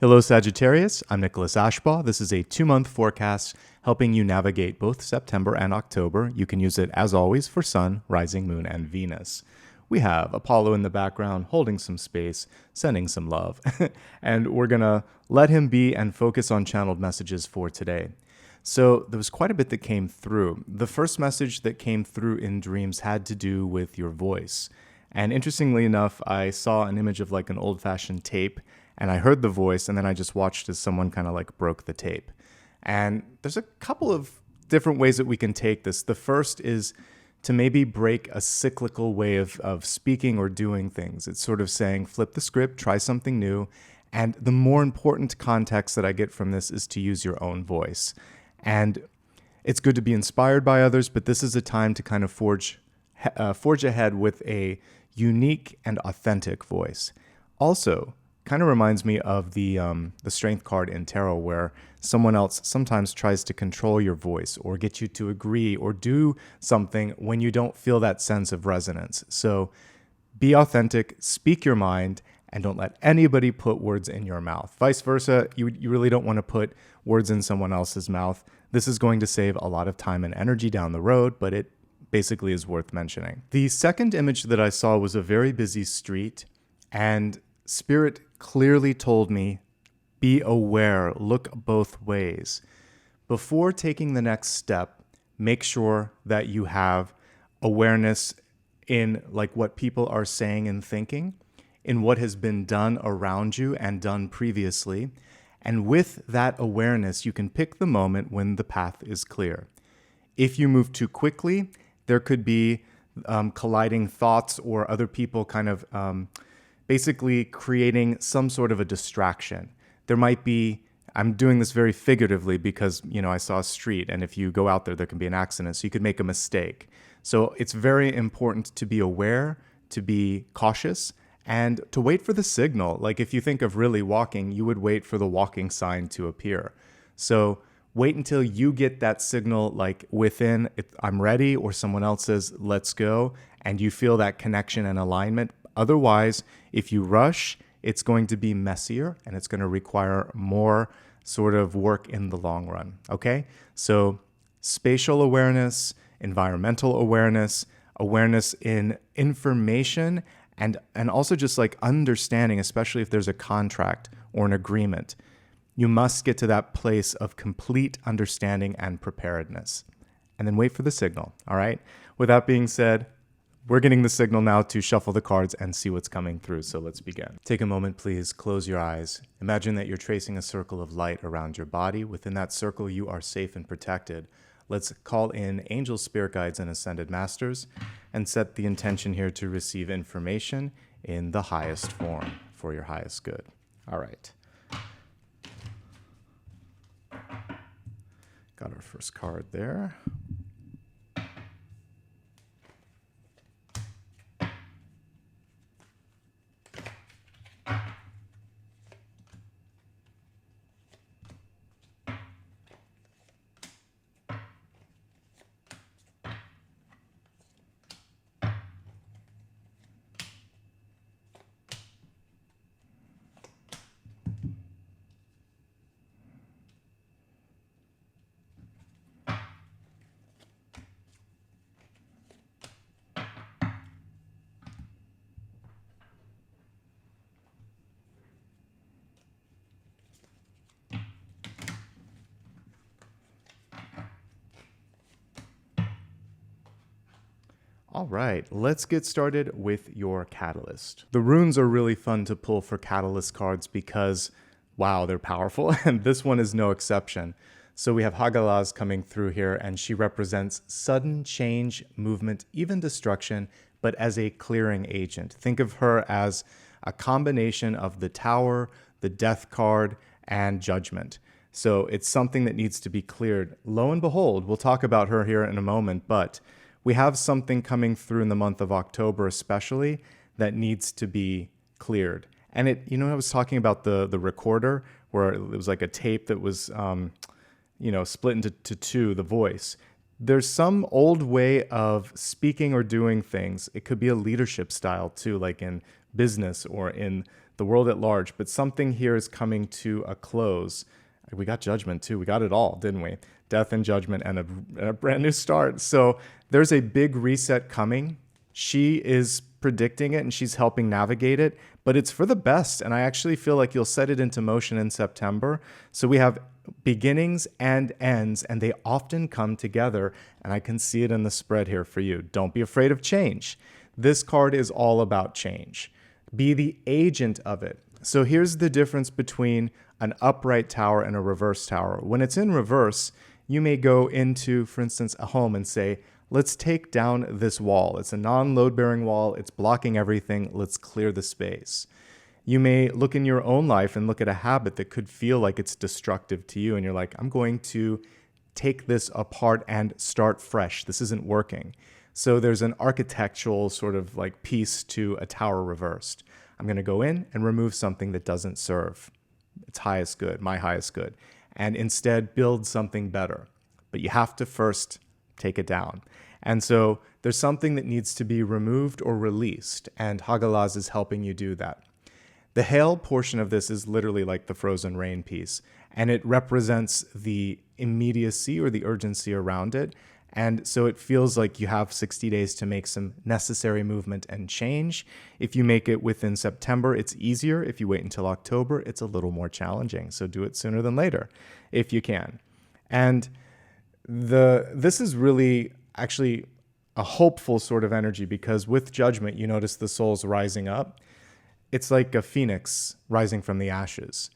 Hello, Sagittarius. I'm Nicholas Ashbaugh. This is a 2-month forecast helping you navigate both September and October. You can use it, as always, for Sun, Rising Moon, and Venus. We have Apollo in the background holding some space, sending some love, and we're going to let him be and focus on channeled messages for today. So there was quite a bit that came through. The first message that came through in dreams had to do with your voice. And interestingly enough, I saw an image of like an old-fashioned tape, and I heard the voice, and then I just watched as someone kind of like broke the tape. And there's a couple of different ways that we can take this. The first is to maybe break a cyclical way of speaking or doing things. It's sort of saying, flip the script, try something new. And the more important context that I get from this is to use your own voice. And it's good to be inspired by others, but this is a time to kind of forge ahead with a unique and authentic voice. Also, kind of reminds me of the strength card in tarot, where someone else sometimes tries to control your voice or get you to agree or do something when you don't feel that sense of resonance. So be authentic, speak your mind, and don't let anybody put words in your mouth. Vice versa, you really don't want to put words in someone else's mouth. This is going to save a lot of time and energy down the road, but it basically is worth mentioning. The second image that I saw was a very busy street, and Spirit clearly told me, be aware, look both ways. Before taking the next step, make sure that you have awareness in like what people are saying and thinking, in what has been done around you and done previously. And with that awareness, you can pick the moment when the path is clear. If you move too quickly, there could be colliding thoughts or other people kind of basically creating some sort of a distraction. There might be, I'm doing this very figuratively because, I saw a street, and if you go out there, there can be an accident, so you could make a mistake. So it's very important to be aware, to be cautious, and to wait for the signal. Like if you think of really walking, you would wait for the walking sign to appear. So wait until you get that signal, like within, I'm ready, or someone else says, let's go, and you feel that connection and alignment. Otherwise, if you rush, it's going to be messier and it's going to require more sort of work in the long run, okay? So spatial awareness, environmental awareness, awareness in information, and also just like understanding, especially if there's a contract or an agreement. You must get to that place of complete understanding and preparedness. And then wait for the signal, all right? With that being said, we're getting the signal now to shuffle the cards and see what's coming through, so let's begin. Take a moment, please. Close your eyes. Imagine that you're tracing a circle of light around your body. Within that circle, you are safe and protected. Let's call in angels, spirit guides, and ascended masters and set the intention here to receive information in the highest form for your highest good. All right. Got our first card there. All right, let's get started with your catalyst. The runes are really fun to pull for catalyst cards because, wow, they're powerful, and this one is no exception. So we have Hagalaz coming through here, and she represents sudden change, movement, even destruction, but as a clearing agent. Think of her as a combination of the Tower, the Death card, and Judgment. So it's something that needs to be cleared. Lo and behold, we'll talk about her here in a moment, but we have something coming through in the month of October especially that needs to be cleared. And I was talking about the recorder where it was like a tape that was, split into two, the voice. There's some old way of speaking or doing things. It could be a leadership style too, like in business or in the the world at large, but something here is coming to a close. We got judgment too. We got it all, didn't we? Death and judgment and a brand new start. So there's a big reset coming. She is predicting it and she's helping navigate it, but it's for the best. And I actually feel like you'll set it into motion in September. So we have beginnings and ends, and they often come together. And I can see it in the spread here for you. Don't be afraid of change. This card is all about change. Be the agent of it. So here's the difference between an upright tower and a reverse tower. When it's in reverse, you may go into, for instance, a home and say, let's take down this wall. It's a non-load-bearing wall. It's blocking everything. Let's clear the space. You may look in your own life and look at a habit that could feel like it's destructive to you. And you're like, I'm going to take this apart and start fresh. This isn't working. So there's an architectural sort of like piece to a tower reversed. I'm going to go in and remove something that doesn't serve its highest good, my highest good, and instead build something better. But you have to first take it down. And so there's something that needs to be removed or released, and Hagalaz is helping you do that. The hail portion of this is literally like the frozen rain piece, and it represents the immediacy or the urgency around it. And so it feels like you have 60 days to make some necessary movement and change. If you make it within September, it's easier. If you wait until October, it's a little more challenging. So do it sooner than later if you can. And this is really actually a hopeful sort of energy, because with judgment, you notice the soul's rising up. It's like a phoenix rising from the ashes.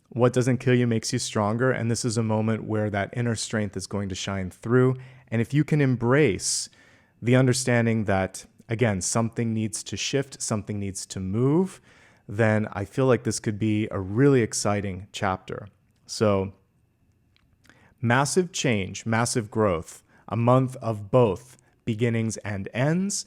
What doesn't kill you makes you stronger. And this is a moment where that inner strength is going to shine through. And if you can embrace the understanding that, again, something needs to shift, something needs to move, then I feel like this could be a really exciting chapter. So massive change, massive growth, a month of both beginnings and ends,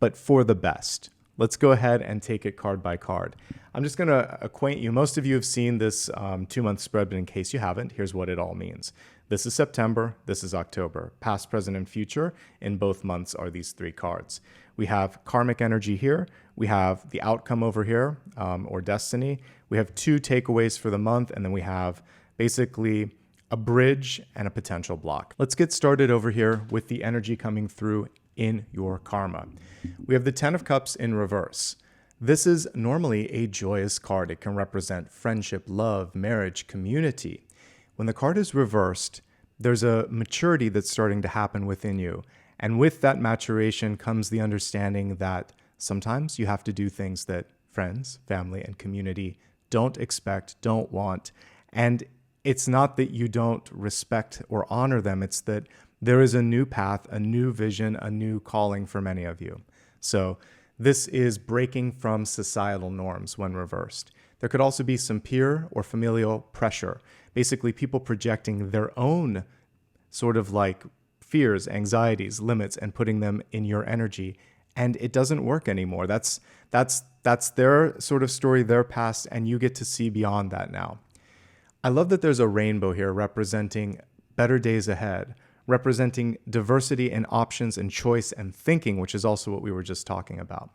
but for the best. Let's go ahead and take it card by card. I'm just going to acquaint you. Most of you have seen this 2-month spread, but in case you haven't, here's what it all means. This is September. This is October. Past, present, and future in both months are these 3 cards. We have karmic energy here. We have the outcome over here, or destiny. We have 2 takeaways for the month, and then we have basically a bridge and a potential block. Let's get started over here with the energy coming through in your karma. We have the 10 of Cups in reverse. This is normally a joyous card. It can represent friendship, love, marriage, community. When the card is reversed, there's a maturity that's starting to happen within you. And with that maturation comes the understanding that sometimes you have to do things that friends, family, and community don't expect, don't want. And it's not that you don't respect or honor them. It's that there is a new path, a new vision, a new calling for many of you. So this is breaking from societal norms when reversed. There could also be some peer or familial pressure. Basically, people projecting their own sort of like fears, anxieties, limits, and putting them in your energy. And it doesn't work anymore. That's their sort of story, their past, and you get to see beyond that now. I love that there's a rainbow here representing better days ahead, representing diversity and options and choice and thinking, which is also what we were just talking about.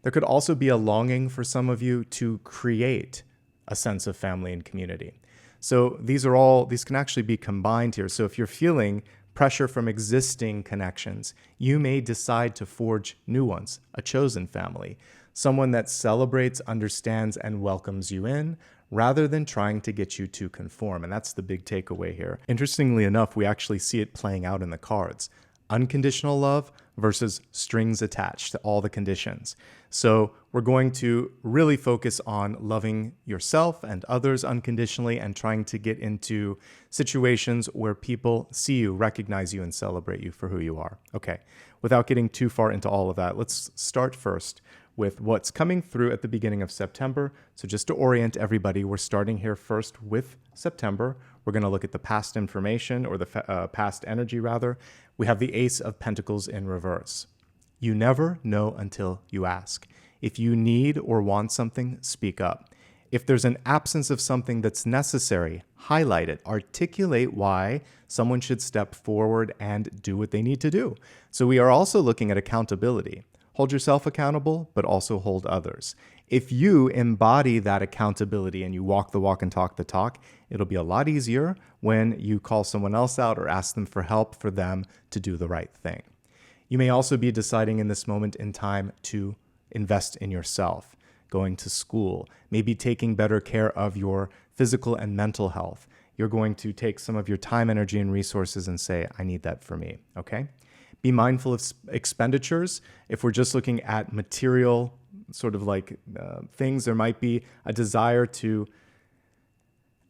There could also be a longing for some of you to create a sense of family and community. So these can actually be combined here. So if you're feeling pressure from existing connections, you may decide to forge new ones, a chosen family, someone that celebrates, understands, and welcomes you in, rather than trying to get you to conform. And that's the big takeaway here. Interestingly enough, we actually see it playing out in the cards. Unconditional love versus strings attached to all the conditions. So we're going to really focus on loving yourself and others unconditionally and trying to get into situations where people see you, recognize you, and celebrate you for who you are. Okay, without getting too far into all of that, let's start first with what's coming through at the beginning of September. So just to orient everybody, we're starting here first with September. We're going to look at the past information, or the past energy rather. We have the Ace of Pentacles in reverse. You never know until you ask. If you need or want something, speak up. If there's an absence of something that's necessary, highlight it. Articulate why someone should step forward and do what they need to do. So we are also looking at accountability. Hold yourself accountable, but also hold others. If you embody that accountability and you walk the walk and talk the talk, it'll be a lot easier when you call someone else out or ask them for help for them to do the right thing. You may also be deciding in this moment in time to invest in yourself, going to school, maybe taking better care of your physical and mental health. You're going to take some of your time, energy, and resources and say, I need that for me, okay? Be mindful of expenditures. If we're just looking at material sort of like things, there might be a desire to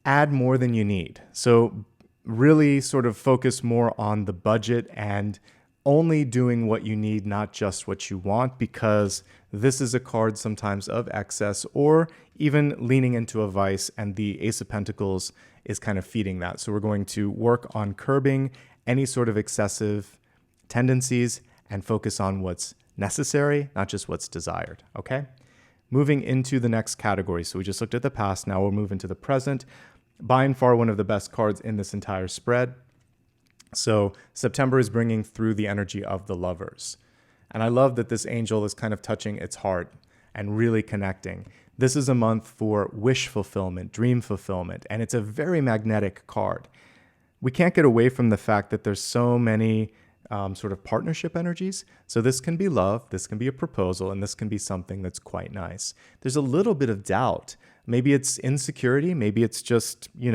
add more than you need. So really sort of focus more on the budget and only doing what you need, not just what you want, because this is a card sometimes of excess or even leaning into a vice, and the Ace of Pentacles is kind of feeding that. So we're going to work on curbing any sort of excessive tendencies and focus on what's necessary, not just what's desired, okay? Moving into the next category. So we just looked at the past, now we'll move into the present. By and far one of the best cards in this entire spread. So September is bringing through the energy of the Lovers. And I love that this angel is kind of touching its heart and really connecting. This is a month for wish fulfillment, dream fulfillment, and it's a very magnetic card. We can't get away from the fact that there's so many sort of partnership energies. So this can be love, this can be a proposal, and this can be something that's quite nice. There's a little bit of doubt. Maybe it's insecurity. Maybe it's just, we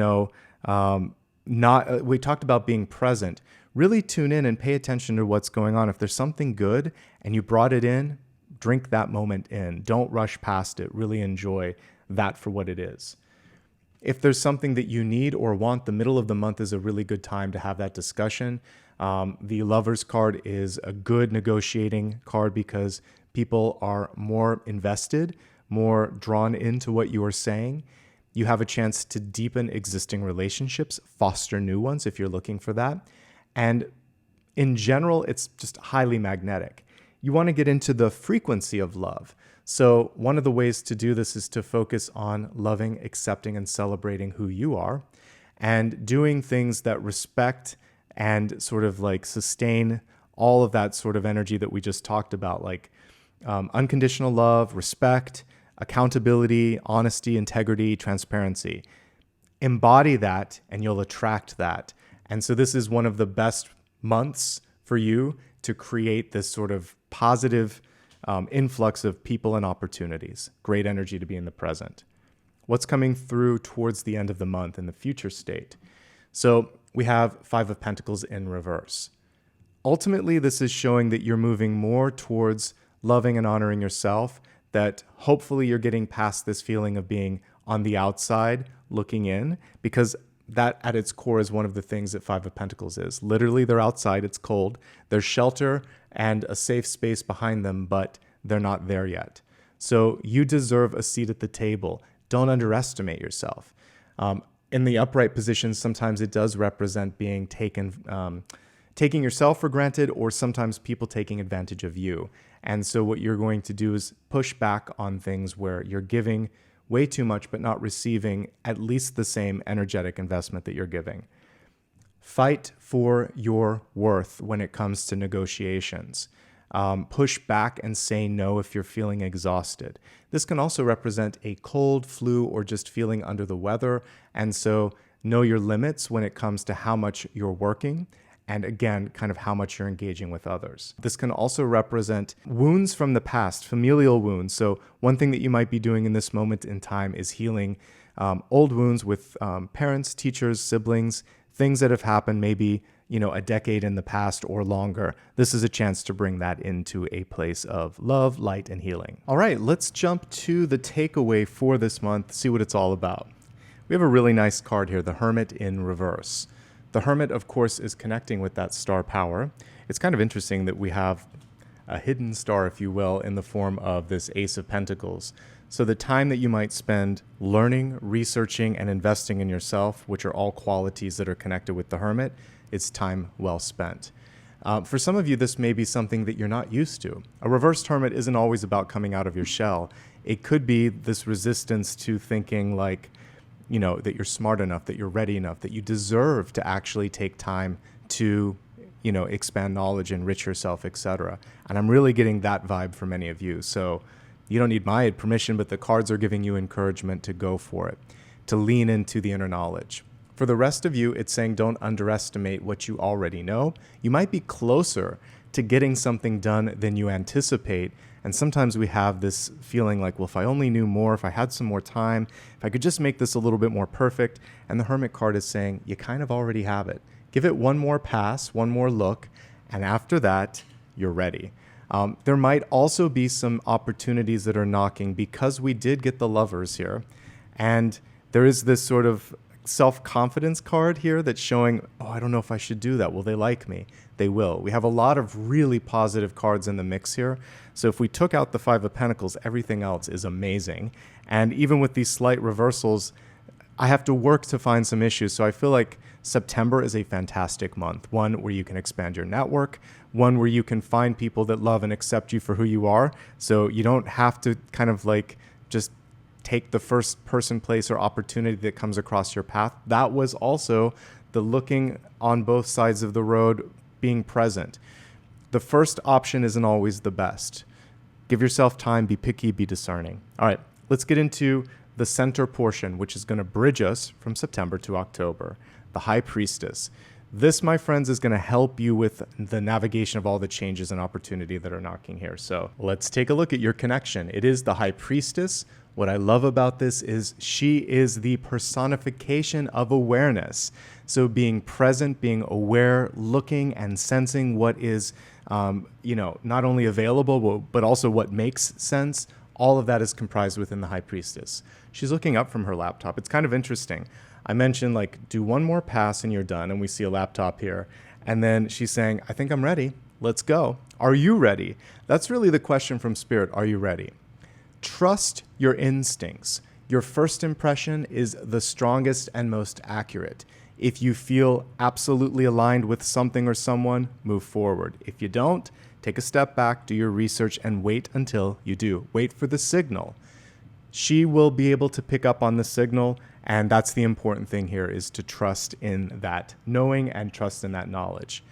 talked about being present. Really tune in and pay attention to what's going on. If there's something good and you brought it in, drink that moment in. Don't rush past it. Really enjoy that for what it is. If there's something that you need or want, the middle of the month is a really good time to have that discussion. The Lovers card is a good negotiating card because people are more invested, more drawn into what you are saying. You have a chance to deepen existing relationships, foster new ones if you're looking for that. And in general, it's just highly magnetic. You want to get into the frequency of love. So one of the ways to do this is to focus on loving, accepting, and celebrating who you are, and doing things that respect and sort of like sustain all of that sort of energy that we just talked about, like unconditional love, respect, accountability, honesty, integrity, transparency. Embody that and you'll attract that. And so this is one of the best months for you to create this sort of positive influx of people and opportunities. Great energy to be in the present. What's coming through towards the end of the month in the future state? So we have Five of Pentacles in reverse. Ultimately, this is showing that you're moving more towards loving and honoring yourself, that hopefully you're getting past this feeling of being on the outside looking in, because that at its core is one of the things that Five of Pentacles is. Literally, they're outside, it's cold, there's shelter and a safe space behind them, but they're not there yet. So you deserve a seat at the table. Don't underestimate yourself. In the upright position, sometimes it does represent being taking yourself for granted, or sometimes people taking advantage of you. And so what you're going to do is push back on things where you're giving way too much, but not receiving at least the same energetic investment that you're giving. Fight for your worth when it comes to negotiations. Push back and say no if you're feeling exhausted. This can also represent a cold, flu, or just feeling under the weather. And so know your limits when it comes to how much you're working, and again, kind of how much you're engaging with others. This can also represent wounds from the past, familial wounds. So one thing that you might be doing in this moment in time is healing old wounds with parents, teachers, siblings, things that have happened maybe a decade in the past or longer. This is a chance to bring that into a place of love, light, and healing. All right, let's jump to the takeaway for this month, see what it's all about. We have a really nice card here, the Hermit in reverse. The Hermit, of course, is connecting with that star power. It's kind of interesting that we have a hidden star, if you will, in the form of this Ace of Pentacles. So the time that you might spend learning, researching, and investing in yourself, which are all qualities that are connected with the Hermit, it's time well spent. For some of you, this may be something that you're not used to. A reversed hermit isn't always about coming out of your shell. It could be this resistance to thinking like, that you're smart enough, that you're ready enough, that you deserve to actually take time to, expand knowledge, enrich yourself, etc. And I'm really getting that vibe for many of you. So You don't need my permission, but the cards are giving you encouragement to go for it, to lean into the inner knowledge. For the rest of you, it's saying don't underestimate what you already know. You might be closer to getting something done than you anticipate. And sometimes we have this feeling like, well, if I only knew more, if I had some more time, if I could just make this a little bit more perfect. And the Hermit card is saying you kind of already have it. Give it one more pass, one more look, and after that, you're ready. There might also be some opportunities that are knocking because we did get the Lovers here. And there is this sort of self-confidence card here that's showing, oh, I don't know if I should do that. Will they like me? They will. We have a lot of really positive cards in the mix here. So if we took out the Five of Pentacles, everything else is amazing. And even with these slight reversals, I have to work to find some issues. So I feel like September is a fantastic month. One where you can expand your network, one where you can find people that love and accept you for who you are. So you don't have to kind of like just take the first person, place, or opportunity that comes across your path. That was also the looking on both sides of the road, being present. The first option isn't always the best. Give yourself time, be picky, be discerning. All right, let's get into the center portion, which is going to bridge us from September to October. The High Priestess. This, my friends, is going to help you with the navigation of all the changes and opportunity that are knocking here. So let's take a look at your connection. It is the High Priestess. What I love about this is she is the personification of awareness. So being present, being aware, looking and sensing what is, not only available, but also what makes sense. All of that is comprised within the High Priestess. She's looking up from her laptop. It's kind of interesting. I mentioned, like, do one more pass and you're done. And we see a laptop here. And then she's saying, I think I'm ready. Let's go. Are you ready? That's really the question from Spirit. Are you ready? Trust your instincts. Your first impression is the strongest and most accurate. If you feel absolutely aligned with something or someone, move forward. If you don't, take a step back, do your research, and wait until you do. Wait for the signal. She will be able to pick up on the signal, and that's the important thing here, is to trust in that knowing and trust in that knowledge.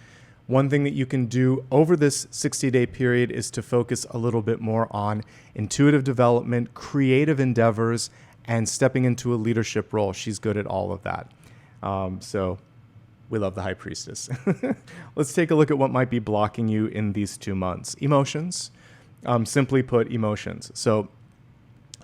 One thing that you can do over this 60-day period is to focus a little bit more on intuitive development, creative endeavors, and stepping into a leadership role. She's good at all of that. So we love the High Priestess. Let's take a look at what might be blocking you in these 2 months. Emotions. Simply put, emotions. So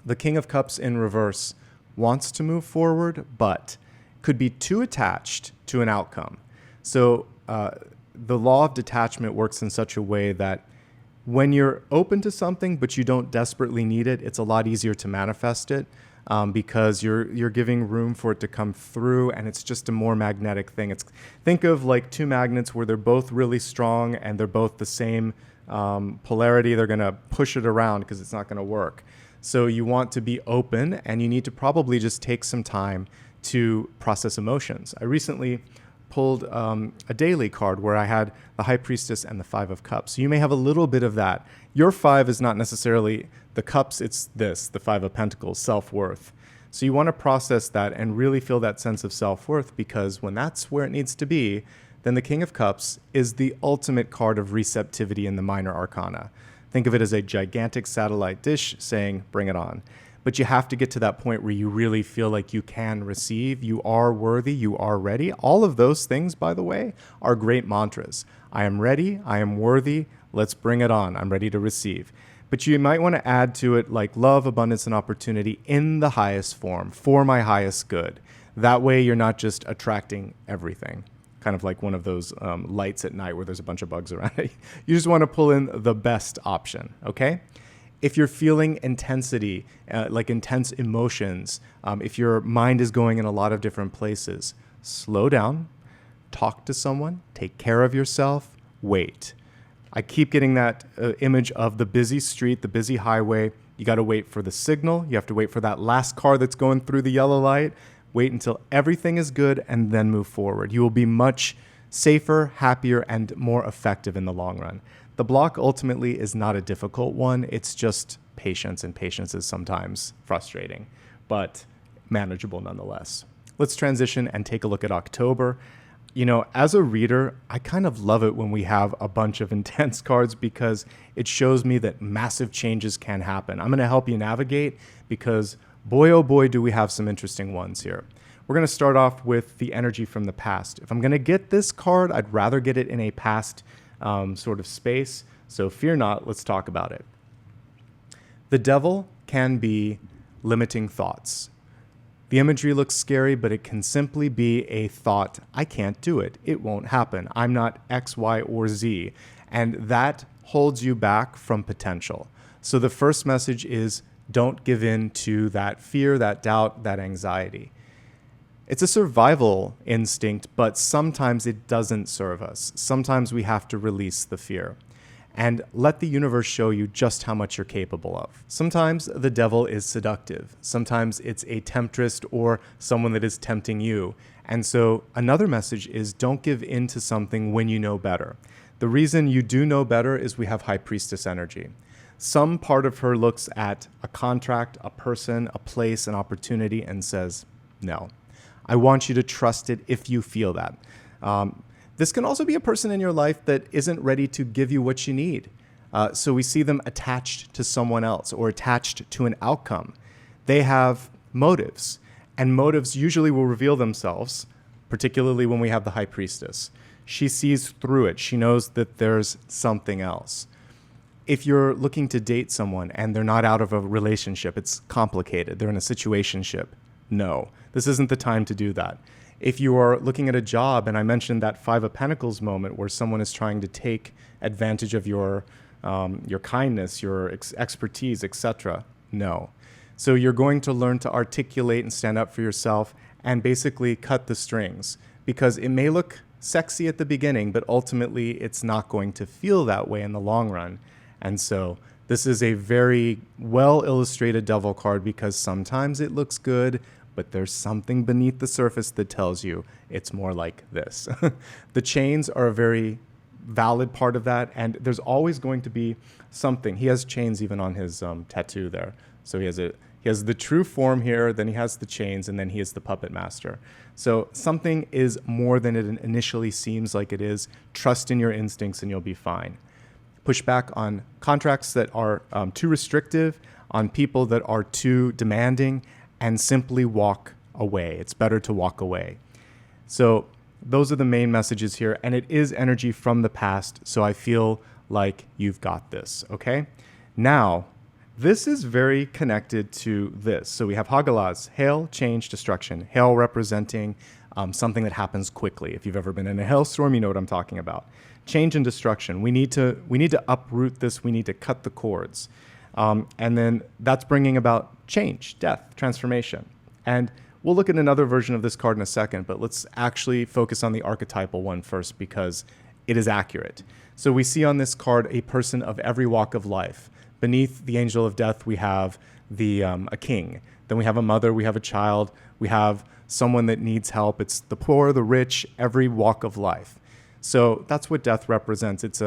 the King of Cups in reverse wants to move forward, but could be too attached to an outcome. So the law of detachment works in such a way that when you're open to something, but you don't desperately need it, it's a lot easier to manifest it because you're giving room for it to come through, and it's just a more magnetic thing. Think of like two magnets where they're both really strong and they're both the same polarity. They're going to push it around because it's not going to work. So you want to be open, and you need to probably just take some time to process emotions. I recently pulled a daily card where I had the High Priestess and the Five of Cups. So you may have a little bit of that. Your five is not necessarily the cups, it's this, the Five of Pentacles, self-worth. So you want to process that and really feel that sense of self-worth, because when that's where it needs to be, then the King of Cups is the ultimate card of receptivity in the minor arcana. Think of it as a gigantic satellite dish saying, bring it on. But you have to get to that point where you really feel like you can receive, you are worthy, you are ready. All of those things, by the way, are great mantras. I am ready, I am worthy, let's bring it on, I'm ready to receive. But you might want to add to it like love, abundance, and opportunity in the highest form, for my highest good. That way you're not just attracting everything. Kind of like one of those lights at night where there's a bunch of bugs around it. You just want to pull in the best option, okay? If you're feeling intensity, like intense emotions, if your mind is going in a lot of different places, slow down, talk to someone, take care of yourself, wait. I keep getting that image of the busy street, the busy highway. You got to wait for the signal. You have to wait for that last car that's going through the yellow light. Wait until everything is good and then move forward. You will be much safer, happier, and more effective in the long run. The block ultimately is not a difficult one. It's just patience, and patience is sometimes frustrating, but manageable nonetheless. Let's transition and take a look at October. You know, as a reader, I kind of love it when we have a bunch of intense cards because it shows me that massive changes can happen. I'm going to help you navigate because boy, oh boy, do we have some interesting ones here. We're going to start off with the energy from the past. If I'm going to get this card, I'd rather get it in a past sort of space. So fear not, let's talk about it. The devil can be limiting thoughts. The imagery looks scary, but it can simply be a thought. I can't do it. It won't happen. I'm not X, Y, or Z. And that holds you back from potential. So the first message is don't give in to that fear, that doubt, that anxiety. It's a survival instinct, but sometimes it doesn't serve us. Sometimes we have to release the fear and let the universe show you just how much you're capable of. Sometimes the devil is seductive. Sometimes it's a temptress or someone that is tempting you. And so another message is don't give in to something when you know better. The reason you do know better is we have High Priestess energy. Some part of her looks at a contract, a person, a place, an opportunity, and says, no. I want you to trust it if you feel that. This can also be a person in your life that isn't ready to give you what you need. So we see them attached to someone else or attached to an outcome. They have motives, and motives usually will reveal themselves, particularly when we have the High Priestess. She sees through it. She knows that there's something else. If you're looking to date someone and they're not out of a relationship, it's complicated. They're in a situationship. No, this isn't the time to do that. If you are looking at a job, and I mentioned that Five of Pentacles moment where someone is trying to take advantage of your kindness, your expertise, etc. No. So you're going to learn to articulate and stand up for yourself and basically cut the strings because it may look sexy at the beginning, but ultimately it's not going to feel that way in the long run. And so this is a very well illustrated devil card because sometimes it looks good, but there's something beneath the surface that tells you it's more like this. The chains are a very valid part of that, and there's always going to be something. He has chains even on his tattoo there. So he has the true form here, then he has the chains, and then he is the puppet master. So something is more than it initially seems like it is. Trust in your instincts and you'll be fine. Push back on contracts that are too restrictive, on people that are too demanding, and simply walk away. It's better to walk away. So those are the main messages here, and it is energy from the past, so I feel like you've got this, okay? Now, this is very connected to this. So we have Hagalaz, hail, change, destruction. Hail representing something that happens quickly. If you've ever been in a hailstorm, you know what I'm talking about. Change and destruction. We need to uproot this. We need to cut the cords. And then that's bringing about change, death, transformation. And we'll look at another version of this card in a second, but let's actually focus on the archetypal one first because it is accurate. So we see on this card a person of every walk of life. Beneath the angel of death, we have a king. Then we have a mother, we have a child, we have someone that needs help. It's the poor, the rich, every walk of life. So that's what death represents. It's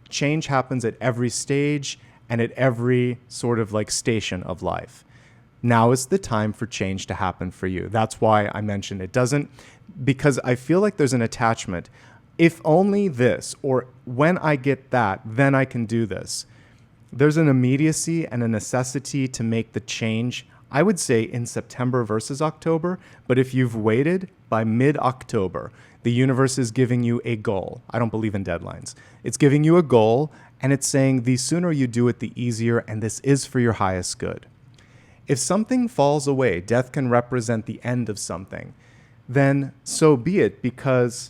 change happens at every stage and at every sort of like station of life. Now is the time for change to happen for you. That's why I mentioned it doesn't, because I feel like there's an attachment. If only this, or when I get that, then I can do this. There's an immediacy and a necessity to make the change, I would say in September versus October, but if you've waited by mid-October, the universe is giving you a goal. I don't believe in deadlines. It's giving you a goal, and it's saying the sooner you do it, the easier, and this is for your highest good. If something falls away, death can represent the end of something, then so be it, because,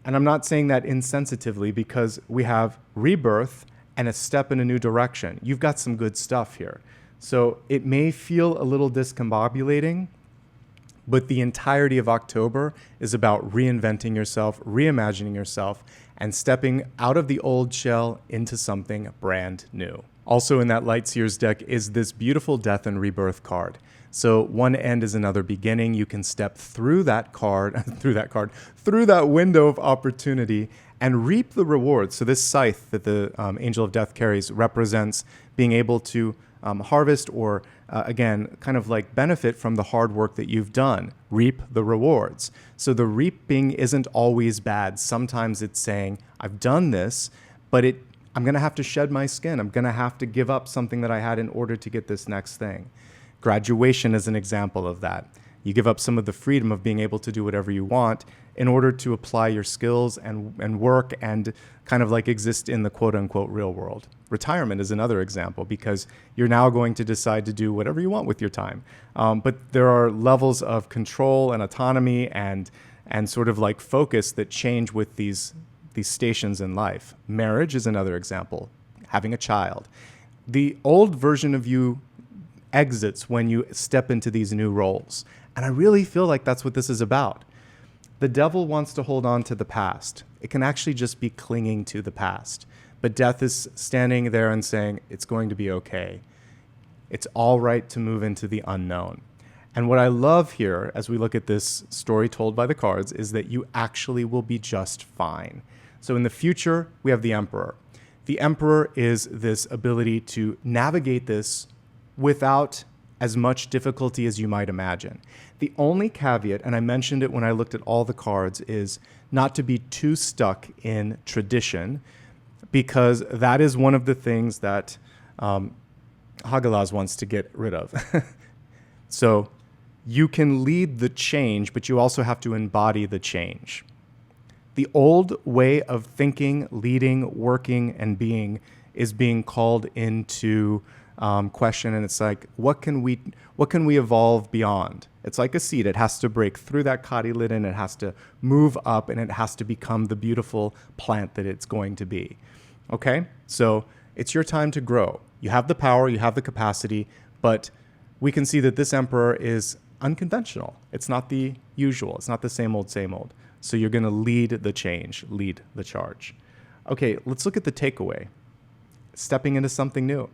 and I'm not saying that insensitively, because we have rebirth and a step in a new direction. You've got some good stuff here. So it may feel a little discombobulating, but the entirety of October is about reinventing yourself, reimagining yourself, and stepping out of the old shell into something brand new. Also in that Light Seers deck is this beautiful death and rebirth card. So one end is another beginning. You can step through that card, through that window of opportunity and reap the rewards. So this scythe that the Angel of Death carries represents being able to harvest or again, kind of like benefit from the hard work that you've done, reap the rewards. So the reaping isn't always bad. Sometimes it's saying, I've done this, but I'm going to have to shed my skin. I'm going to have to give up something that I had in order to get this next thing. Graduation is an example of that. You give up some of the freedom of being able to do whatever you want in order to apply your skills and work and kind of like exist in the quote unquote real world. Retirement is another example because you're now going to decide to do whatever you want with your time. But there are levels of control and autonomy and sort of like focus that change with these stations in life. Marriage is another example. Having a child. The old version of you exits when you step into these new roles. And I really feel like that's what this is about. The devil wants to hold on to the past. It can actually just be clinging to the past. But death is standing there and saying, it's going to be okay. It's all right to move into the unknown. And what I love here, as we look at this story told by the cards, is that you actually will be just fine. So in the future, we have the Emperor. The Emperor is this ability to navigate this without as much difficulty as you might imagine. The only caveat, and I mentioned it when I looked at all the cards, is not to be too stuck in tradition, because that is one of the things that Hagalaz wants to get rid of. So you can lead the change, but you also have to embody the change. The old way of thinking, leading, working, and being is being called into question, and it's like, what can we evolve beyond? It's like a seed. It has to break through that cotyledon, it has to move up, and it has to become the beautiful plant that it's going to be. Okay? So it's your time to grow. You have the power, you have the capacity, but we can see that this Emperor is unconventional. It's not the usual. It's not the same old, same old. So you're going to lead the change, lead the charge. Okay, let's look at the takeaway. Stepping into something new.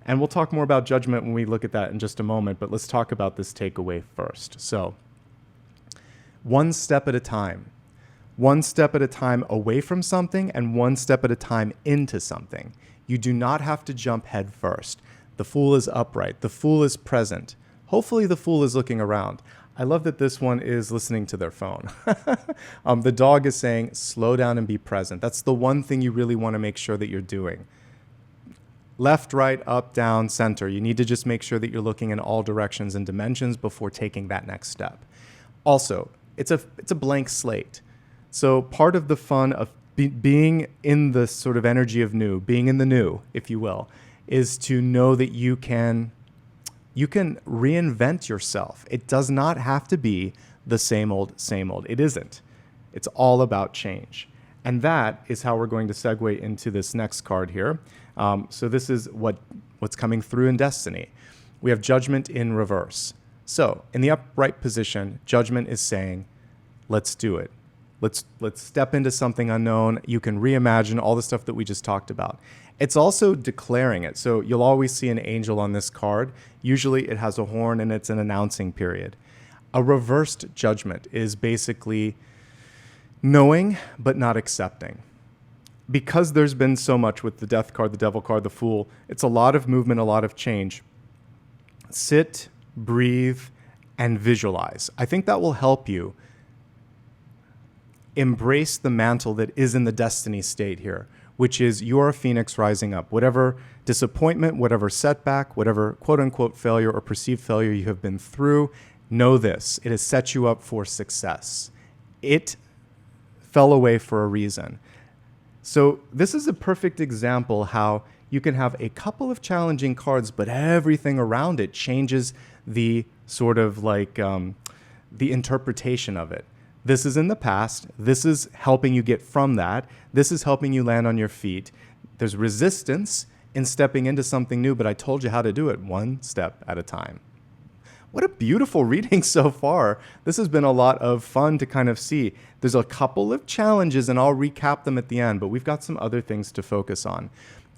And we'll talk more about judgment when we look at that in just a moment, but let's talk about this takeaway first. So, one step at a time. One step at a time away from something and one step at a time into something. You do not have to jump head first. The Fool is upright. The Fool is present. Hopefully the Fool is looking around. I love that this one is listening to their phone. The dog is saying, slow down and be present. That's the one thing you really want to make sure that you're doing. Left, right, up, down, center. You need to just make sure that you're looking in all directions and dimensions before taking that next step. Also, it's a blank slate. So part of the fun of being in the sort of energy of new, being in the new, if you will, is to know that you can reinvent yourself. It does not have to be the same old, same old. It isn't. It's all about change. And that is how we're going to segue into this next card here. So this is what's coming through in Destiny. We have Judgment in reverse. So in the upright position, Judgment is saying, let's do it. Let's step into something unknown. You can reimagine all the stuff that we just talked about. It's also declaring it. So you'll always see an angel on this card. Usually it has a horn and it's an announcing period. A reversed judgment is basically knowing but not accepting. Because there's been so much with the Death card, the Devil card, the Fool, it's a lot of movement, a lot of change. Sit, breathe, and visualize. I think that will help you embrace the mantle that is in the Destiny state here, which is you're a phoenix rising up. Whatever disappointment, whatever setback, whatever quote-unquote failure or perceived failure you have been through, know this. It has set you up for success. It fell away for a reason. So this is a perfect example how you can have a couple of challenging cards, but everything around it changes the sort of like the interpretation of it. This is in the past. This is helping you get from that. This is helping you land on your feet. There's resistance in stepping into something new, but I told you how to do it one step at a time. What a beautiful reading so far. This has been a lot of fun to kind of see. There's a couple of challenges, and I'll recap them at the end, but we've got some other things to focus on.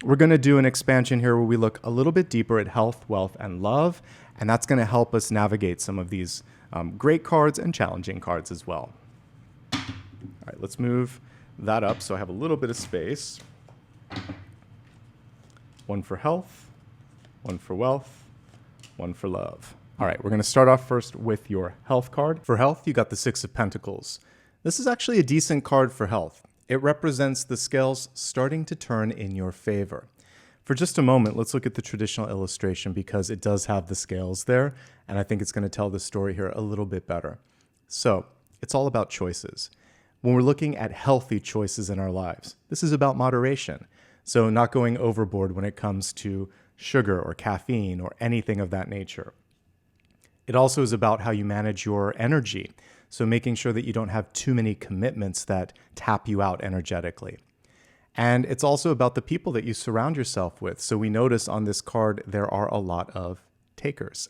We're going to do an expansion here where we look a little bit deeper at health, wealth, and love, and that's going to help us navigate some of these great cards and challenging cards as well. All right, let's move that up so I have a little bit of space. One for health, one for wealth, one for love. All right, we're going to start off first with your health card. For health, you got the Six of Pentacles. This is actually a decent card for health. It represents the scales starting to turn in your favor. For just a moment, let's look at the traditional illustration because it does have the scales there, and I think it's going to tell the story here a little bit better. So, it's all about choices. When we're looking at healthy choices in our lives, this is about moderation. So not going overboard when it comes to sugar or caffeine or anything of that nature. It also is about how you manage your energy. So making sure that you don't have too many commitments that tap you out energetically. And it's also about the people that you surround yourself with. So we notice on this card, there are a lot of takers.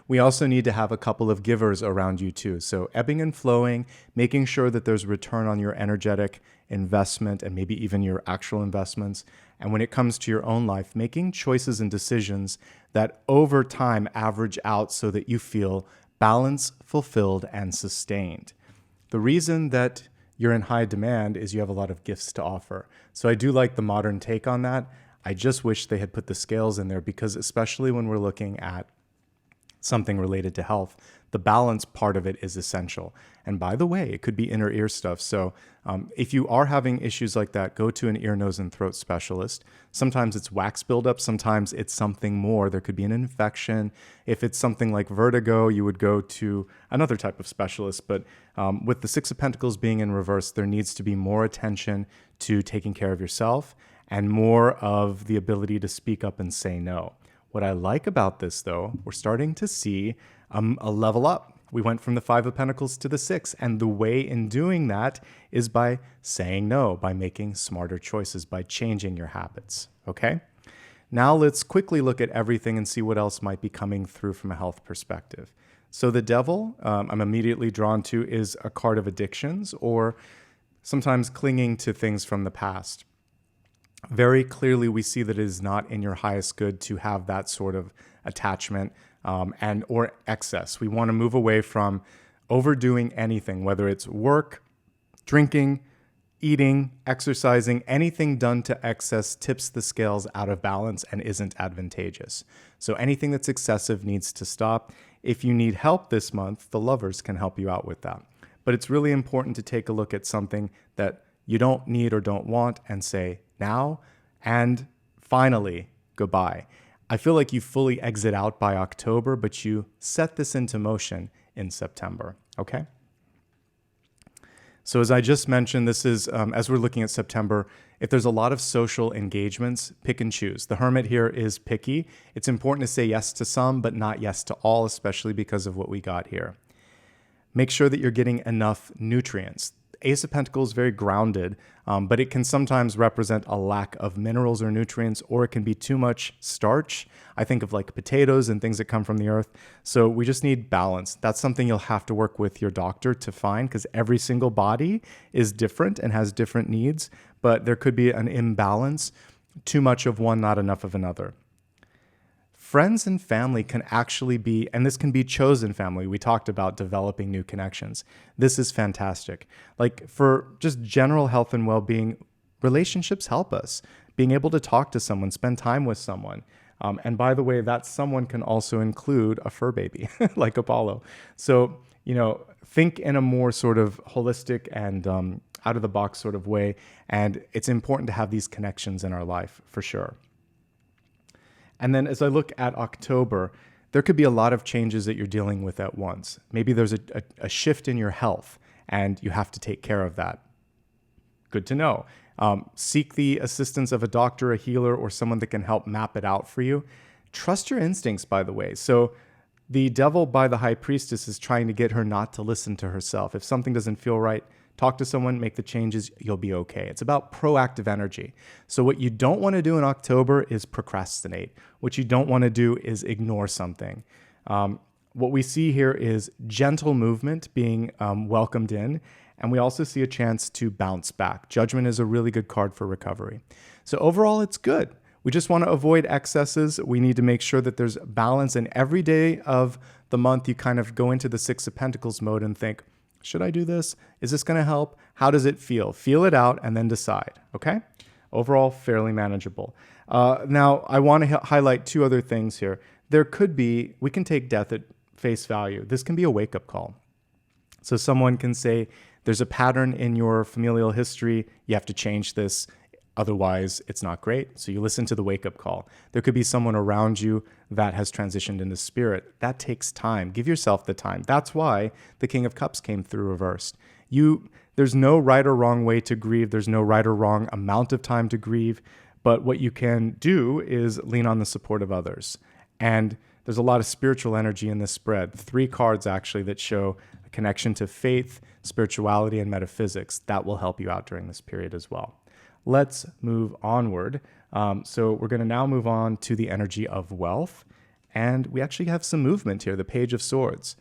We also need to have a couple of givers around you too. So ebbing and flowing, making sure that there's return on your energetic investment and maybe even your actual investments. And when it comes to your own life, making choices and decisions that over time average out so that you feel balanced, fulfilled, and sustained. The reason that you're in high demand is you have a lot of gifts to offer. So I do like the modern take on that. I just wish they had put the scales in there because especially when we're looking at something related to health, the balance part of it is essential. And by the way, it could be inner ear stuff. So if you are having issues like that, go to an ear, nose, and throat specialist. Sometimes it's wax buildup. Sometimes it's something more. There could be an infection. If it's something like vertigo, you would go to another type of specialist. But with the Six of Pentacles being in reverse, there needs to be more attention to taking care of yourself and more of the ability to speak up and say no. What I like about this, though, we're starting to see a level up. We went from the Five of Pentacles to the Six, and the way in doing that is by saying no, by making smarter choices, by changing your habits, okay? Now let's quickly look at everything and see what else might be coming through from a health perspective. So the Devil, I'm immediately drawn to, is a card of addictions or sometimes clinging to things from the past. Very clearly, we see that it is not in your highest good to have that sort of attachment and or excess. We want to move away from overdoing anything, whether it's work, drinking, eating, exercising. Anything done to excess tips the scales out of balance and isn't advantageous. So anything that's excessive needs to stop. If you need help this month, the Lovers can help you out with that. But it's really important to take a look at something that you don't need or don't want and say now and finally goodbye. I feel like you fully exit out by October, but you set this into motion in September, okay? So as I just mentioned, this is, as we're looking at September, if there's a lot of social engagements, pick and choose. The Hermit here is picky. It's important to say yes to some, but not yes to all, especially because of what we got here. Make sure that you're getting enough nutrients. Ace of Pentacles is very grounded, but it can sometimes represent a lack of minerals or nutrients, or it can be too much starch. I think of like potatoes and things that come from the earth. So we just need balance. That's something you'll have to work with your doctor to find because every single body is different and has different needs, but there could be an imbalance, too much of one, not enough of another. Friends and family can actually be, and this can be chosen family. We talked about developing new connections. This is fantastic. Like for just general health and well-being, relationships help us. Being able to talk to someone, spend time with someone. And by the way, that someone can also include a fur baby like Apollo. So, think in a more sort of holistic and out of the box sort of way. And it's important to have these connections in our life for sure. And then as I look at October, there could be a lot of changes that you're dealing with at once. Maybe there's a shift in your health and you have to take care of that. Good to know. Seek the assistance of a doctor, a healer, or someone that can help map it out for you. Trust your instincts, by the way. So the Devil by the High Priestess is trying to get her not to listen to herself. If something doesn't feel right, talk to someone, make the changes, you'll be okay. It's about proactive energy. So what you don't want to do in October is procrastinate. What you don't want to do is ignore something. What we see here is gentle movement being welcomed in, and we also see a chance to bounce back. Judgment is a really good card for recovery. So overall, it's good. We just want to avoid excesses. We need to make sure that there's balance, and every day of the month, you kind of go into the Six of Pentacles mode and think, should I do this? Is this going to help? How does it feel? Feel it out and then decide, okay? Overall, fairly manageable. Now, I want to highlight two other things here. we can take death at face value. This can be a wake-up call. So someone can say, there's a pattern in your familial history, you have to change this, otherwise it's not great. So you listen to the wake-up call. There could be someone around you that has transitioned into spirit. That takes time. Give yourself the time. That's why the King of Cups came through reversed. There's no right or wrong way to grieve. There's no right or wrong amount of time to grieve. But what you can do is lean on the support of others. And there's a lot of spiritual energy in this spread. 3 cards actually that show a connection to faith, spirituality, and metaphysics. That will help you out during this period as well. Let's move onward. So we're going to now move on to the energy of wealth. And we actually have some movement here, the Page of Swords.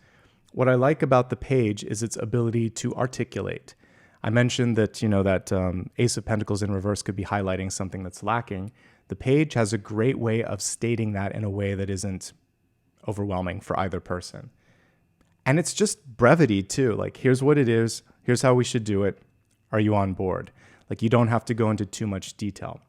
What I like about the page is its ability to articulate. I mentioned that, that Ace of Pentacles in reverse could be highlighting something that's lacking. The page has a great way of stating that in a way that isn't overwhelming for either person. And it's just brevity too. Like, here's what it is. Here's how we should do it. Are you on board? Like, you don't have to go into too much detail.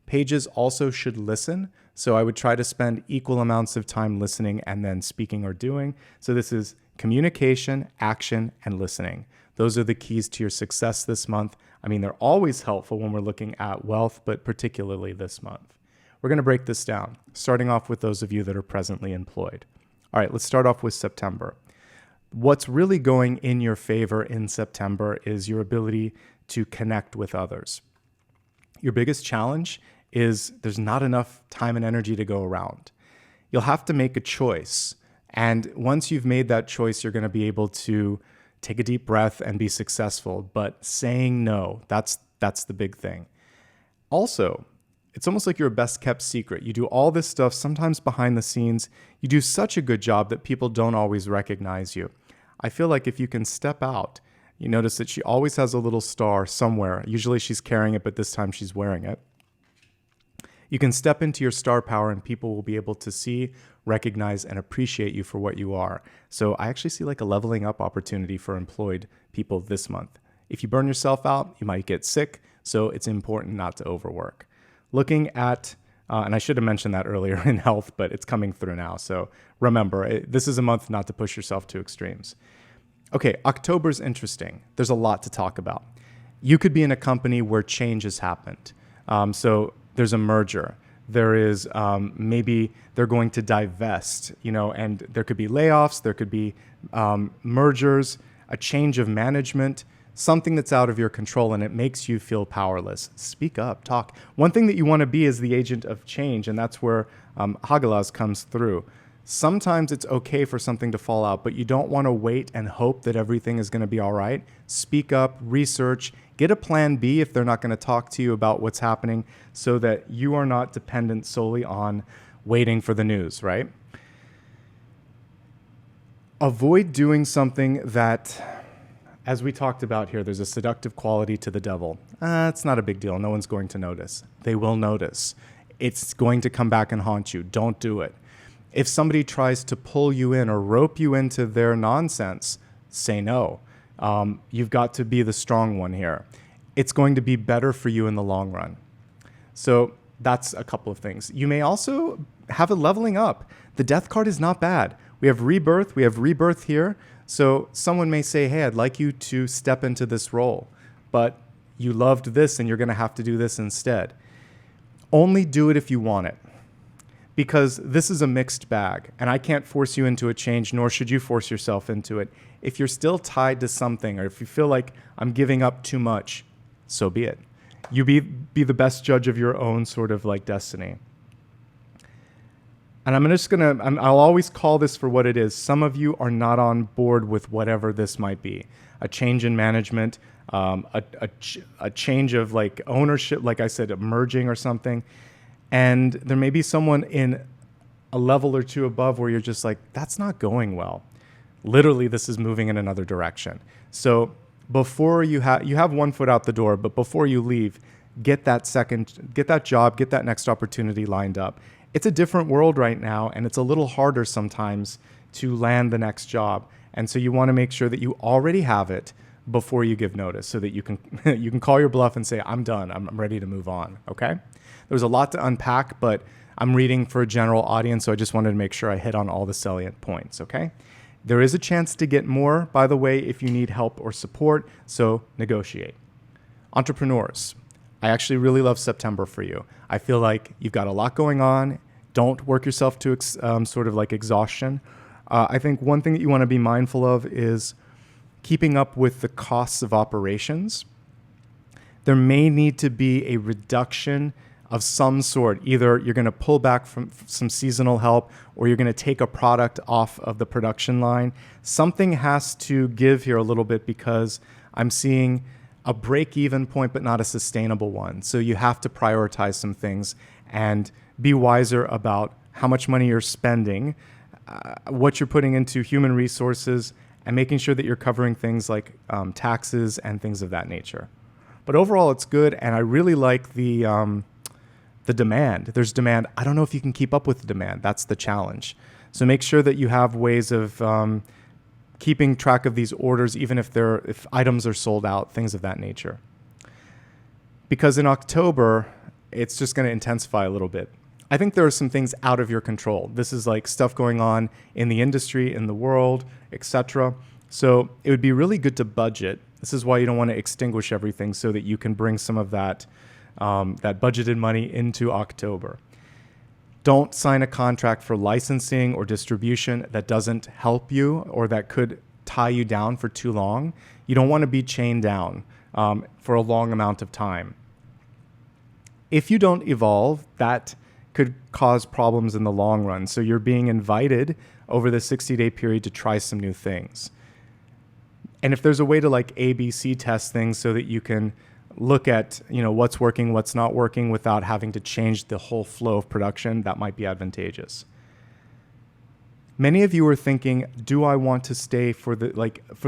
Pages also should listen. So I would try to spend equal amounts of time listening and then speaking or doing. So this is communication, action, and listening. Those are the keys to your success this month. I mean, they're always helpful when we're looking at wealth, but particularly this month. We're going to break this down, starting off with those of you that are presently employed. All right, let's start off with September. What's really going in your favor in September is your ability to connect with others. Your biggest challenge is there's not enough time and energy to go around. You'll have to make a choice. And once you've made that choice, you're going to be able to take a deep breath and be successful. But saying no, that's the big thing. Also, it's almost like you're a best kept secret. You do all this stuff, sometimes behind the scenes. You do such a good job that people don't always recognize you. I feel like if you can step out, you notice that she always has a little star somewhere. Usually she's carrying it, but this time she's wearing it. You can step into your star power and people will be able to see, recognize, and appreciate you for what you are. So I actually see like a leveling up opportunity for employed people this month. If you burn yourself out, you might get sick. So it's important not to overwork. Looking at, and I should have mentioned that earlier in health, but it's coming through now. So remember, this is a month not to push yourself to extremes. Okay, October's interesting. There's a lot to talk about. You could be in a company where change has happened. So there's a merger. There is maybe they're going to divest, and there could be layoffs. There could be mergers, a change of management, something that's out of your control, and it makes you feel powerless. Speak up, talk. One thing that you want to be is the agent of change, and that's where Hagalaz comes through. Sometimes it's okay for something to fall out, but you don't want to wait and hope that everything is going to be all right. Speak up, research, get a plan B if they're not going to talk to you about what's happening so that you are not dependent solely on waiting for the news, right? Avoid doing something that, as we talked about here, there's a seductive quality to the devil. It's not a big deal. No one's going to notice. They will notice. It's going to come back and haunt you. Don't do it. If somebody tries to pull you in or rope you into their nonsense, say no. You've got to be the strong one here. It's going to be better for you in the long run. So that's a couple of things. You may also have a leveling up. The death card is not bad. We have rebirth here. So someone may say, hey, I'd like you to step into this role, but you loved this and you're going to have to do this instead. Only do it if you want it. Because this is a mixed bag, and I can't force you into a change, nor should you force yourself into it. If you're still tied to something, or if you feel like I'm giving up too much, so be it. You be the best judge of your own sort of like destiny. And I'll always call this for what it is. Some of you are not on board with whatever this might be. A change in management, a change of like ownership, like I said, a merging or something. And there may be someone in a level or two above where you're just like, that's not going well. Literally, this is moving in another direction. So before you have one foot out the door, but before you leave, get that job, get that next opportunity lined up. It's a different world right now, and it's a little harder sometimes to land the next job. And so you want to make sure that you already have it before you give notice so that you can you can call your bluff and say, I'm done. I'm ready to move on. Okay? There's a lot to unpack, but I'm reading for a general audience, so I just wanted to make sure I hit on all the salient points, okay? There is a chance to get more, by the way, if you need help or support, so negotiate. Entrepreneurs, I actually really love September for you. I feel like you've got a lot going on. Don't work yourself to sort of like exhaustion. I think one thing that you want to be mindful of is keeping up with the costs of operations. There may need to be a reduction of some sort. Either you're going to pull back from some seasonal help, or you're going to take a product off of the production line. Something has to give here a little bit, because I'm seeing a break-even point, but not a sustainable one. So you have to prioritize some things and be wiser about how much money you're spending, what you're putting into human resources, and making sure that you're covering things like taxes and things of that nature. But overall, it's good, and I really like the demand. There's demand. I don't know if you can keep up with the demand. That's the challenge. So make sure that you have ways of keeping track of these orders, even if items are sold out, things of that nature. Because in October, it's just going to intensify a little bit. I think there are some things out of your control. This is like stuff going on in the industry, in the world, etc. So it would be really good to budget. This is why you don't want to extinguish everything, so that you can bring some of that budgeted money into October. Don't sign a contract for licensing or distribution that doesn't help you, or that could tie you down for too long. You don't want to be chained down for a long amount of time. If you don't evolve, that could cause problems in the long run. So you're being invited over the 60-day period to try some new things. And if there's a way to like ABC test things so that you can look at, what's working, what's not working, without having to change the whole flow of production, that might be advantageous. Many of you are thinking, do I want to stay for the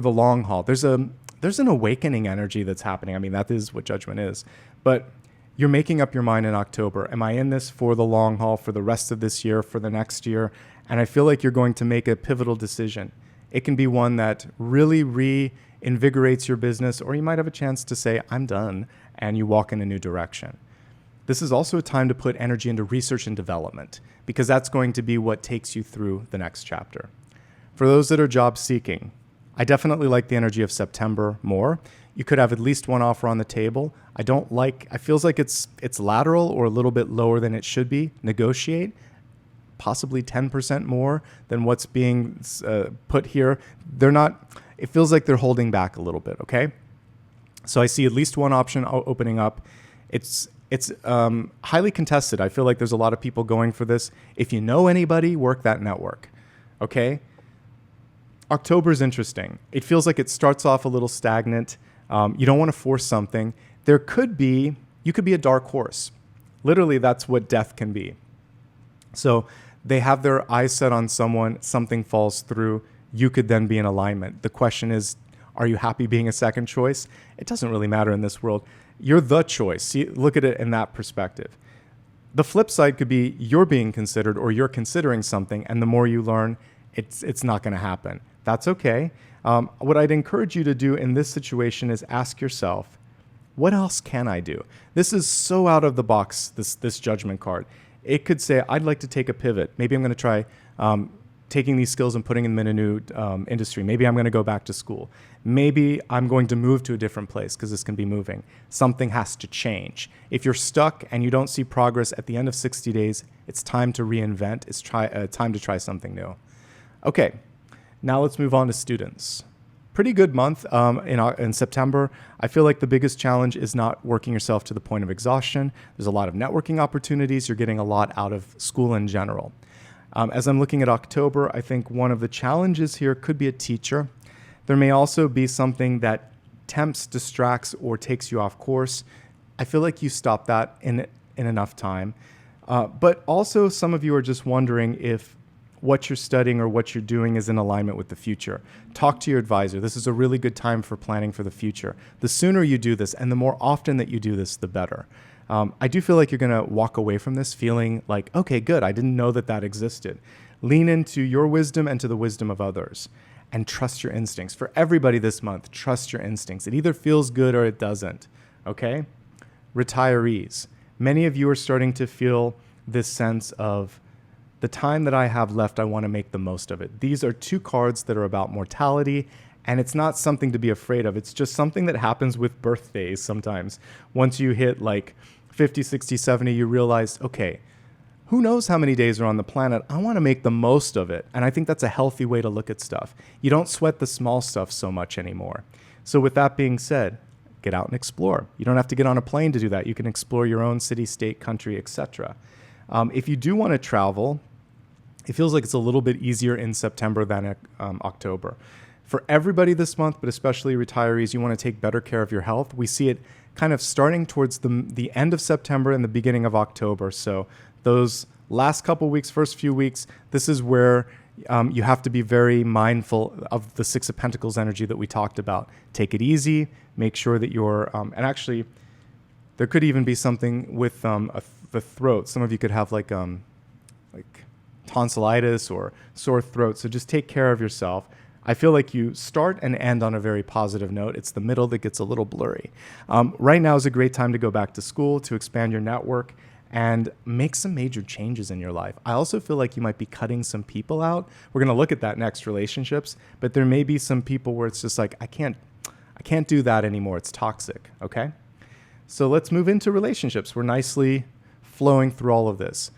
long haul? There's an awakening energy that's happening. I mean, that is what judgment is. But you're making up your mind in October. Am I in this for the long haul, for the rest of this year, for the next year? And I feel like you're going to make a pivotal decision. It can be one that really reinvigorates your business, or you might have a chance to say, I'm done, and you walk in a new direction. This is also a time to put energy into research and development, because that's going to be what takes you through the next chapter. For those that are job seeking, I definitely like the energy of September more. You could have at least one offer on the table. I feels like it's lateral or a little bit lower than it should be. Negotiate. Possibly 10% more than what's being put here. It feels like they're holding back a little bit, okay? So I see at least one option opening up. It's highly contested. I feel like there's a lot of people going for this. If you know anybody, work that network, okay? October is interesting. It feels like it starts off a little stagnant. You don't want to force something. You could be a dark horse. Literally, that's what death can be. So they have their eyes set on someone, something falls through, you could then be in alignment. The question is, are you happy being a second choice? It doesn't really matter in this world. You're the choice. See, look at it in that perspective. The flip side could be you're being considered, or you're considering something, and the more you learn, it's not going to happen. That's okay. What I'd encourage you to do in this situation is ask yourself, what else can I do? This is so out of the box, this judgment card. It could say, I'd like to take a pivot. Maybe I'm going to try taking these skills and putting them in a new industry. Maybe I'm going to go back to school. Maybe I'm going to move to a different place, because this can be moving. Something has to change. If you're stuck and you don't see progress at the end of 60 days, it's time to reinvent. It's time to try something new. Okay, now let's move on to students. Pretty good month in September. I feel like the biggest challenge is not working yourself to the point of exhaustion. There's a lot of networking opportunities. You're getting a lot out of school in general. As I'm looking at October, I think one of the challenges here could be a teacher. There may also be something that tempts, distracts, or takes you off course. I feel like you stop that in enough time. But also, some of you are just wondering if what you're studying or what you're doing is in alignment with the future. Talk to your advisor. This is a really good time for planning for the future. The sooner you do this, and the more often that you do this, the better. I do feel like you're going to walk away from this feeling like, okay, good, I didn't know that existed. Lean into your wisdom and to the wisdom of others, and trust your instincts. For everybody this month, trust your instincts. It either feels good or it doesn't, okay? Retirees. Many of you are starting to feel this sense of the time that I have left, I want to make the most of it. These are two cards that are about mortality, and it's not something to be afraid of. It's just something that happens with birthdays sometimes. Once you hit like 50, 60, 70, you realize, okay, who knows how many days are on the planet? I want to make the most of it. And I think that's a healthy way to look at stuff. You don't sweat the small stuff so much anymore. So with that being said, get out and explore. You don't have to get on a plane to do that. You can explore your own city, state, country, etc. If you do want to travel, it feels like it's a little bit easier in September than October. For everybody this month, but especially retirees, you want to take better care of your health. We see it kind of starting towards the end of September and the beginning of October. So those last couple weeks, first few weeks, this is where you have to be very mindful of the Six of Pentacles energy that we talked about. Take it easy. Make sure that you're, and actually, there could even be something with the throat. Some of you could have like tonsillitis or sore throat. So just take care of yourself. I feel like you start and end on a very positive note. It's the middle that gets a little blurry. Right now is a great time to go back to school, to expand your network, and make some major changes in your life. I also feel like you might be cutting some people out. We're going to look at that next, relationships, but there may be some people where it's just like, I can't do that anymore. It's toxic, okay? So let's move into relationships. We're nicely flowing through all of this.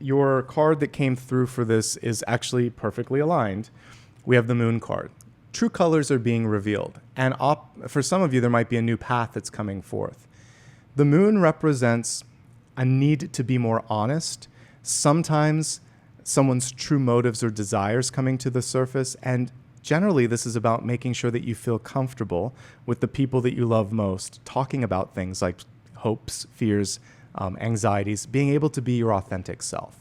Your card that came through for this is actually perfectly aligned. We have the Moon card. True colors are being revealed. And for some of you, there might be a new path that's coming forth. The Moon represents a need to be more honest. Sometimes someone's true motives or desires coming to the surface. And generally, this is about making sure that you feel comfortable with the people that you love most, talking about things like hopes, fears, anxieties, being able to be your authentic self.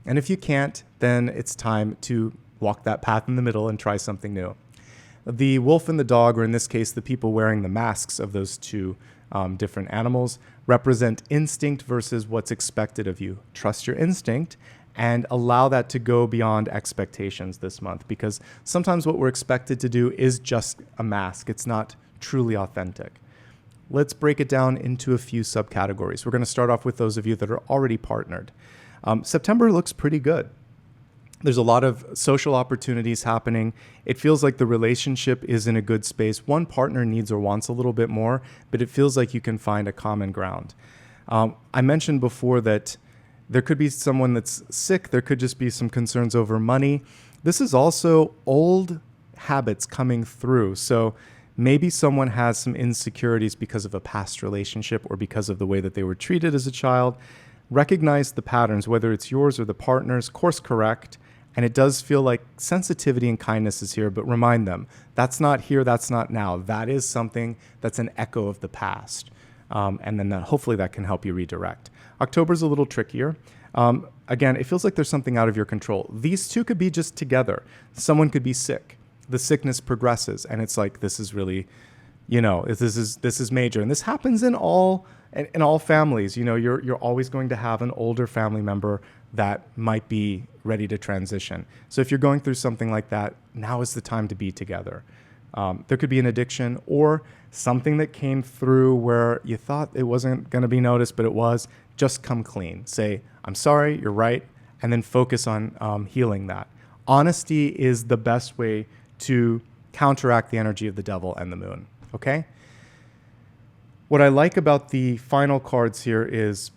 And if you can't, then it's time to walk that path in the middle and try something new. The wolf and the dog, or in this case, the people wearing the masks of those two different animals, represent instinct versus what's expected of you. Trust your instinct and allow that to go beyond expectations this month, because sometimes what we're expected to do is just a mask. It's not truly authentic. Let's break it down into a few subcategories. We're going to start off with those of you that are already partnered. September looks pretty good. There's a lot of social opportunities happening. It feels like the relationship is in a good space. One partner needs or wants a little bit more, but it feels like you can find a common ground. I mentioned before that there could be someone that's sick. There could just be some concerns over money. This is also old habits coming through. So maybe someone has some insecurities because of a past relationship or because of the way that they were treated as a child. Recognize the patterns, whether it's yours or the partner's, course correct. And it does feel like sensitivity and kindness is here, but remind them, that's not here, that's not now. That is something that's an echo of the past. And then hopefully that can help you redirect. October's a little trickier. Again, it feels like there's something out of your control. These two could be just together. Someone could be sick. The sickness progresses, and it's like, this is really, this is major. And this happens in all families. You're always going to have an older family member that might be ready to transition. So if you're going through something like that, now is the time to be together. There could be an addiction or something that came through where you thought it wasn't going to be noticed, but it was. Just come clean. Say, I'm sorry, you're right, and then focus on healing that. Honesty is the best way to counteract the energy of the devil and the moon, okay? What I like about the final cards here is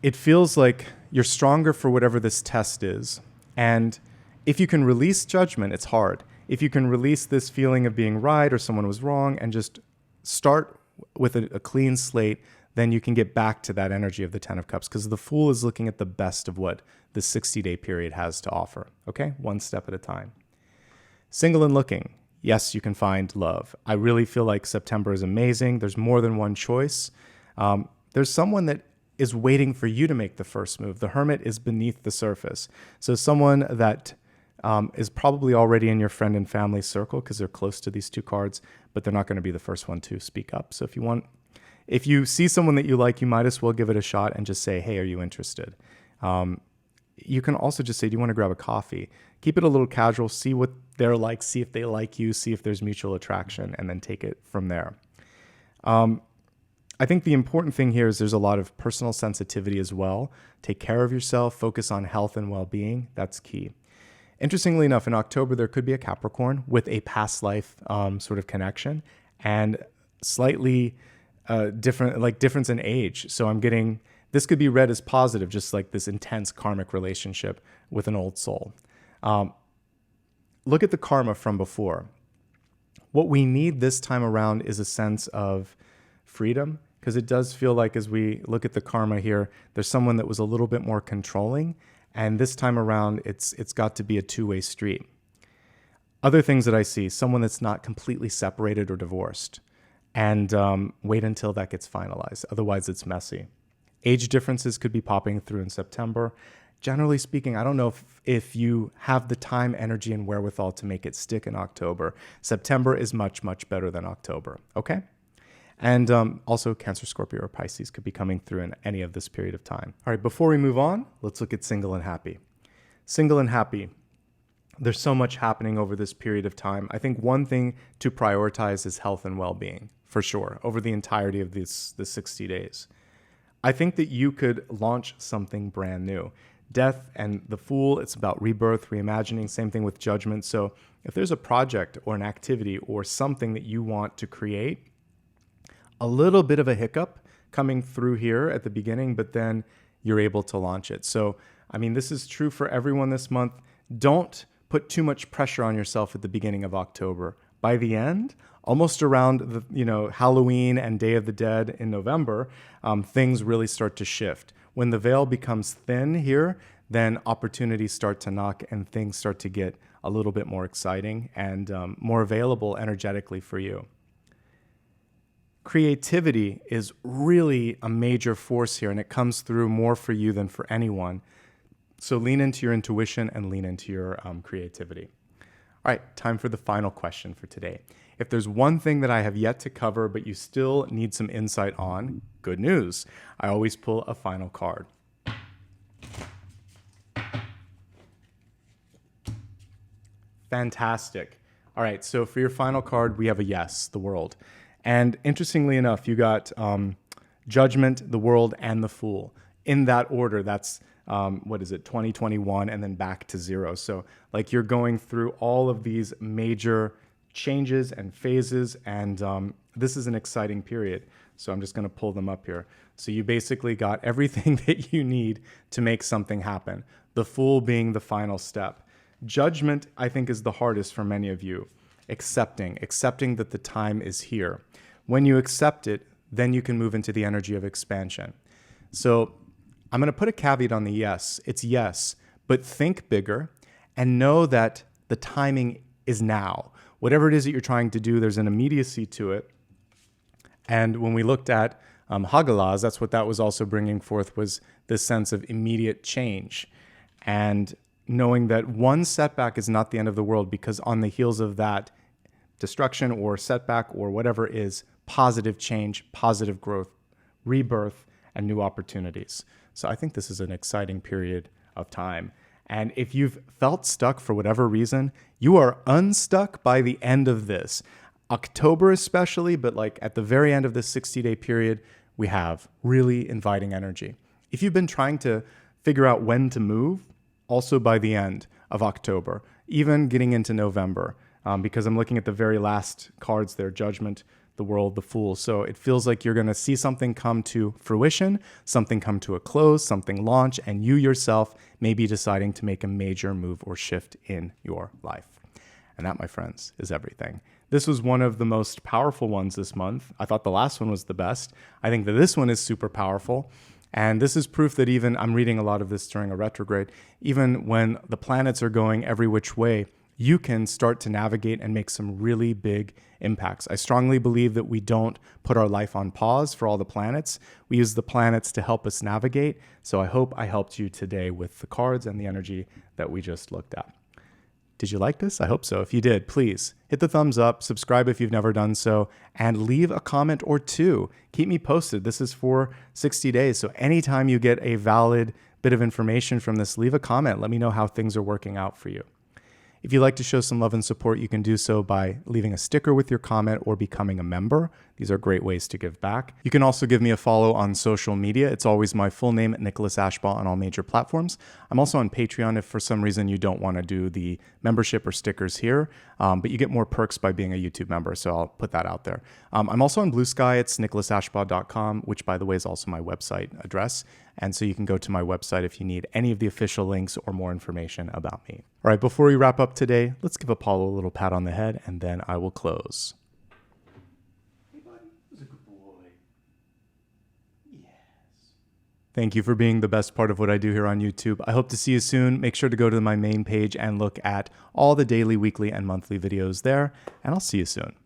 it feels like you're stronger for whatever this test is. And if you can release judgment, it's hard. If you can release this feeling of being right or someone was wrong and just start with a clean slate, then you can get back to that energy of the Ten of Cups, because the Fool is looking at the best of what the 60-day period has to offer, okay? One step at a time. Single and looking. Yes, you can find love. I really feel like September is amazing. There's more than one choice. There's someone that is waiting for you to make the first move. The Hermit is beneath the surface. So someone that is probably already in your friend and family circle because they're close to these two cards, but they're not going to be the first one to speak up. So if you see someone that you like, you might as well give it a shot and just say, hey, are you interested? You can also just say, do you want to grab a coffee? Keep it a little casual, see what they're like, see if they like you, see if there's mutual attraction, and then take it from there. I think the important thing here is there's a lot of personal sensitivity as well. Take care of yourself, focus on health and well-being. That's key. Interestingly enough, in October, there could be a Capricorn with a past life sort of connection and slightly difference in age. So I'm getting, this could be read as positive, just like this intense karmic relationship with an old soul. Look at the karma from before. What we need this time around is a sense of freedom, because it does feel like as we look at the karma here, there's someone that was a little bit more controlling. And this time around, it's got to be a two-way street. Other things that I see, someone that's not completely separated or divorced. And wait until that gets finalized. Otherwise, it's messy. Age differences could be popping through in September. Generally speaking, I don't know if you have the time, energy, and wherewithal to make it stick in October. September is much, much better than October, okay? And also Cancer, Scorpio, or Pisces could be coming through in any of this period of time. All right, before we move on, let's look at single and happy. Single and happy. There's so much happening over this period of time. I think one thing to prioritize is health and well-being, for sure, over the entirety of the 60 days. I think that you could launch something brand new. Death and the Fool, it's about rebirth, reimagining, same thing with Judgment. So if there's a project or an activity or something that you want to create, a little bit of a hiccup coming through here at the beginning, but then you're able to launch it. So, I mean, this is true for everyone this month. Don't put too much pressure on yourself at the beginning of October. By the end, almost around the Halloween and Day of the Dead in November, things really start to shift. When the veil becomes thin here, then opportunities start to knock and things start to get a little bit more exciting and more available energetically for you. Creativity is really a major force here, and it comes through more for you than for anyone. So lean into your intuition and lean into your creativity. All right, time for the final question for today. If there's one thing that I have yet to cover, but you still need some insight on, good news. I always pull a final card. Fantastic. All right, so for your final card, we have a yes, the World. And interestingly enough, you got Judgment, the World, and the Fool. In that order, that's, 2021, and then back to zero. So like you're going through all of these major changes and phases, and this is an exciting period. So I'm just going to pull them up here. So you basically got everything that you need to make something happen. The Fool being the final step. Judgment, I think, is the hardest for many of you. Accepting that the time is here. When you accept it, then you can move into the energy of expansion. So I'm going to put a caveat on the yes. It's yes, but think bigger and know that the timing is now. Whatever it is that you're trying to do, there's an immediacy to it. And when we looked at Hagalaz, that's what that was also bringing forth, was this sense of immediate change. And knowing that one setback is not the end of the world, because on the heels of that destruction or setback or whatever is positive change, positive growth, rebirth, and new opportunities. So I think this is an exciting period of time. And if you've felt stuck for whatever reason, you are unstuck by the end of this. October especially, but like at the very end of this 60-day period, we have really inviting energy. If you've been trying to figure out when to move, also by the end of October, even getting into November, because I'm looking at the very last cards there, Judgment, the World, the Fool. So it feels like you're going to see something come to fruition, something come to a close, something launch, and you yourself may be deciding to make a major move or shift in your life. And that, my friends, is everything. This was one of the most powerful ones this month. I thought the last one was the best. I think that this one is super powerful. And this is proof that even, I'm reading a lot of this during a retrograde, even when the planets are going every which way, you can start to navigate and make some really big impacts. I strongly believe that we don't put our life on pause for all the planets. We use the planets to help us navigate. So I hope I helped you today with the cards and the energy that we just looked at. Did you like this? I hope so. If you did, please hit the thumbs up, subscribe if you've never done so, and leave a comment or two. Keep me posted. This is for 60 days. So anytime you get a valid bit of information from this, leave a comment. Let me know how things are working out for you. If you'd like to show some love and support, you can do so by leaving a sticker with your comment or becoming a member. These are great ways to give back. You can also give me a follow on social media. It's always my full name, Nicholas Ashbaugh, on all major platforms. I'm also on Patreon if for some reason you don't want to do the membership or stickers here, but you get more perks by being a YouTube member, so I'll put that out there. I'm also on Blue Sky. It's nicholasashbaugh.com, which, by the way, is also my website address. And so you can go to my website if you need any of the official links or more information about me. All right, before we wrap up today, let's give Apollo a little pat on the head, and then I will close. Hey, buddy. Who's a good boy? Yes. Thank you for being the best part of what I do here on YouTube. I hope to see you soon. Make sure to go to my main page and look at all the daily, weekly, and monthly videos there, and I'll see you soon.